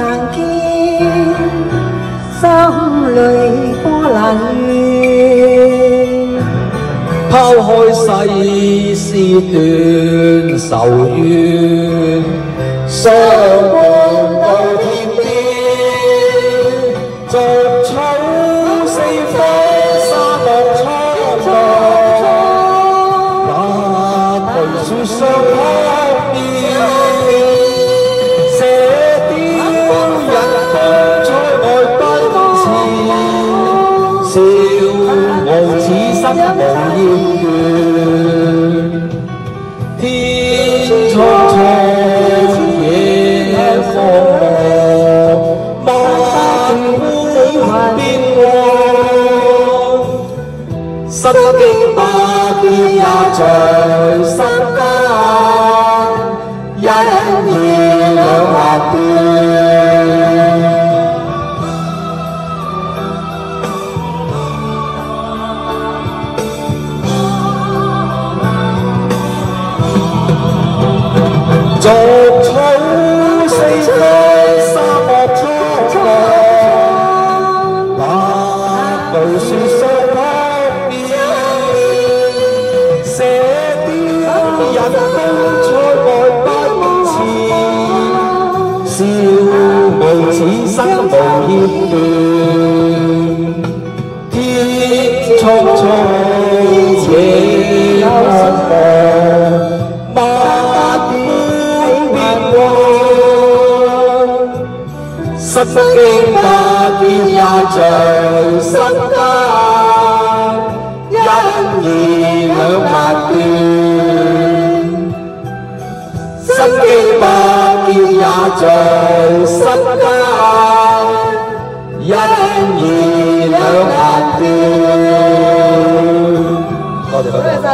難見，心裏波瀾怨。拋開世事斷愁怨，相伴到天邊，逐草四方，沙漠蒼茫，那誰說相撲面？射雕人同塞外奔馳，笑傲此生無厭倦。天蒼蒼，野荒漠，萬般變幻，身經百劫也在心間，因義兩難斷。逐草四方，沙漠蒼茫，那誰說相撲面？射雕人都塞外奔馳，笑傲此生無厭倦。天蒼蒼，野荒漠，身經百劫也在心間，因義兩難斷。身經百劫也在心間，因義兩難斷。多謝。